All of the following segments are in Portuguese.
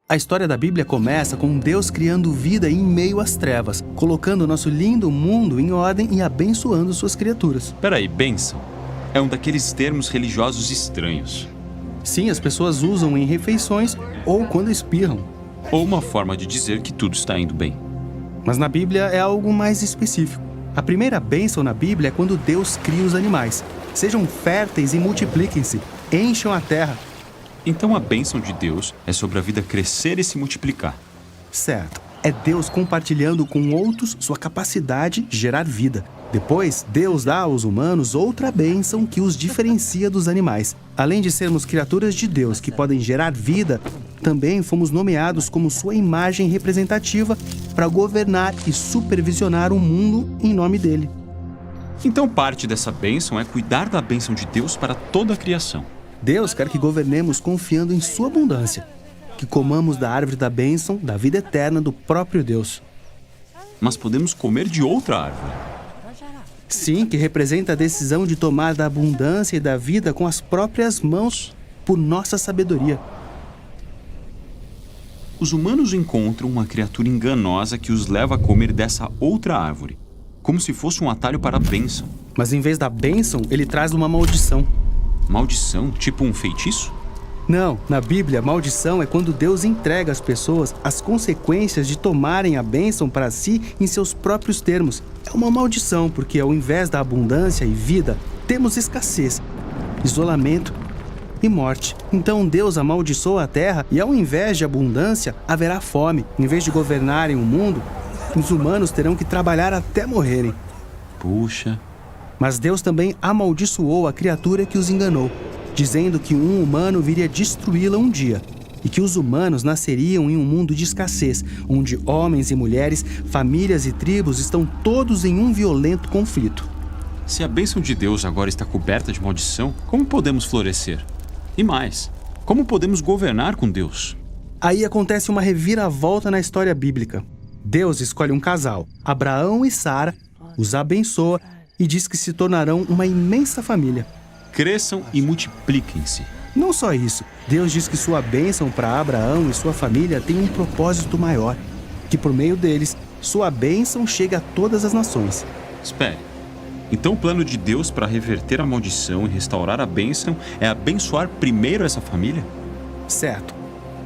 A história da Bíblia começa com Deus criando vida em meio às trevas, colocando o nosso lindo mundo em ordem e abençoando suas criaturas. Peraí, bênção é um daqueles termos religiosos estranhos. Sim, as pessoas usam em refeições ou quando espirram. Ou uma forma de dizer que tudo está indo bem. Mas na Bíblia é algo mais específico. A primeira bênção na Bíblia é quando Deus cria os animais. Sejam férteis e multipliquem-se, encham a terra. Então a bênção de Deus é sobre a vida crescer e se multiplicar. Certo. É Deus compartilhando com outros sua capacidade de gerar vida. Depois, Deus dá aos humanos outra bênção que os diferencia dos animais. Além de sermos criaturas de Deus que podem gerar vida, também fomos nomeados como sua imagem representativa para governar e supervisionar o mundo em nome dele. Então parte dessa bênção é cuidar da bênção de Deus para toda a criação. Deus quer que governemos confiando em sua abundância, que comamos da árvore da bênção, da vida eterna do próprio Deus. Mas podemos comer de outra árvore. Sim, que representa a decisão de tomar da abundância e da vida com as próprias mãos, por nossa sabedoria. Os humanos encontram uma criatura enganosa que os leva a comer dessa outra árvore, como se fosse um atalho para a bênção. Mas em vez da bênção, ele traz uma maldição. Maldição? Tipo um feitiço? Não, na Bíblia, maldição é quando Deus entrega às pessoas as consequências de tomarem a bênção para si em seus próprios termos. É uma maldição porque ao invés da abundância e vida, temos escassez, isolamento e morte. Então Deus amaldiçoa a terra e ao invés de abundância, haverá fome. Em vez de governarem o mundo, os humanos terão que trabalhar até morrerem. Puxa. Mas Deus também amaldiçoou a criatura que os enganou, dizendo que um humano viria destruí-la um dia, e que os humanos nasceriam em um mundo de escassez, onde homens e mulheres, famílias e tribos estão todos em um violento conflito. Se a bênção de Deus agora está coberta de maldição, como podemos florescer? E mais, como podemos governar com Deus? Aí acontece uma reviravolta na história bíblica. Deus escolhe um casal, Abraão e Sara, os abençoa e diz que se tornarão uma imensa família. Cresçam e multipliquem-se. Não só isso, Deus diz que sua bênção para Abraão e sua família tem um propósito maior, que por meio deles, sua bênção chega a todas as nações. Espere. Então o plano de Deus para reverter a maldição e restaurar a bênção é abençoar primeiro essa família? Certo.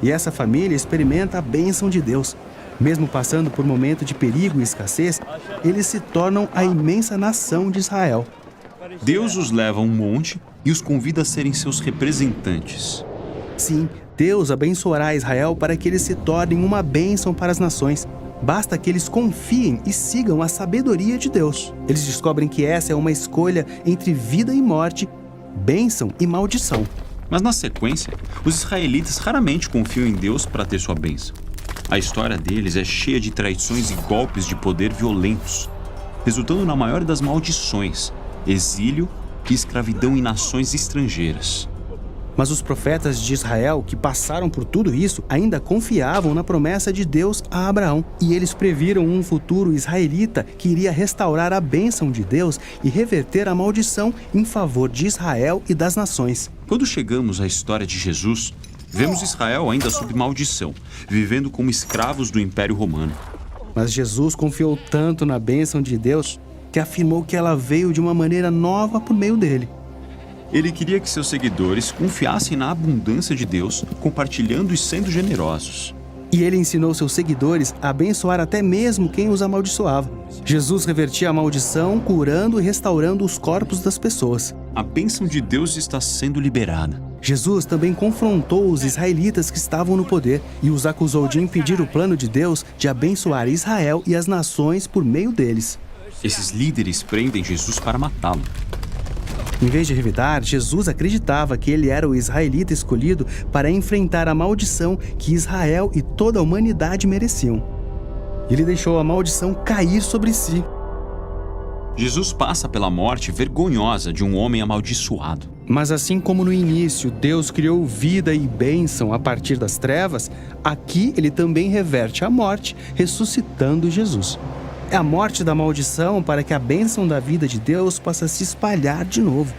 E essa família experimenta a bênção de Deus. Mesmo passando por momento de perigo e escassez, eles se tornam a imensa nação de Israel. Deus os leva a um monte e os convida a serem seus representantes. Sim, Deus abençoará Israel para que eles se tornem uma bênção para as nações. Basta que eles confiem e sigam a sabedoria de Deus. Eles descobrem que essa é uma escolha entre vida e morte, bênção e maldição. Mas na sequência, os israelitas raramente confiam em Deus para ter sua bênção. A história deles é cheia de traições e golpes de poder violentos, resultando na maior das maldições, exílio e escravidão em nações estrangeiras. Mas os profetas de Israel, que passaram por tudo isso, ainda confiavam na promessa de Deus a Abraão. E eles previram um futuro israelita que iria restaurar a bênção de Deus e reverter a maldição em favor de Israel e das nações. Quando chegamos à história de Jesus, vemos Israel ainda sob maldição, vivendo como escravos do Império Romano. Mas Jesus confiou tanto na bênção de Deus que afirmou que ela veio de uma maneira nova por meio dele. Ele queria que seus seguidores confiassem na abundância de Deus, compartilhando e sendo generosos. E ele ensinou seus seguidores a abençoar até mesmo quem os amaldiçoava. Jesus revertia a maldição, curando e restaurando os corpos das pessoas. A bênção de Deus está sendo liberada. Jesus também confrontou os israelitas que estavam no poder e os acusou de impedir o plano de Deus de abençoar Israel e as nações por meio deles. Esses líderes prendem Jesus para matá-lo. Em vez de revidar, Jesus acreditava que ele era o israelita escolhido para enfrentar a maldição que Israel e toda a humanidade mereciam. Ele deixou a maldição cair sobre si. Jesus passa pela morte vergonhosa de um homem amaldiçoado. Mas assim como no início Deus criou vida e bênção a partir das trevas, aqui ele também reverte a morte, ressuscitando Jesus. É a morte da maldição para que a bênção da vida de Deus possa se espalhar de novo.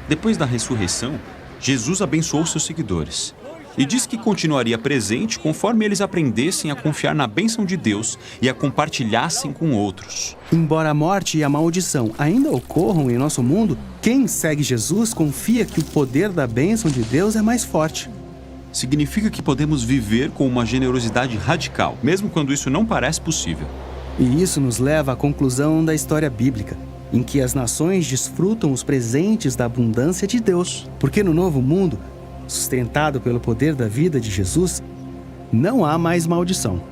Depois da ressurreição, Jesus abençoou seus seguidores. E diz que continuaria presente conforme eles aprendessem a confiar na bênção de Deus e a compartilhassem com outros. Embora a morte e a maldição ainda ocorram em nosso mundo, quem segue Jesus confia que o poder da bênção de Deus é mais forte. Significa que podemos viver com uma generosidade radical, mesmo quando isso não parece possível. E isso nos leva à conclusão da história bíblica, em que as nações desfrutam os presentes da abundância de Deus. Porque no novo mundo, sustentado pelo poder da vida de Jesus, não há mais maldição.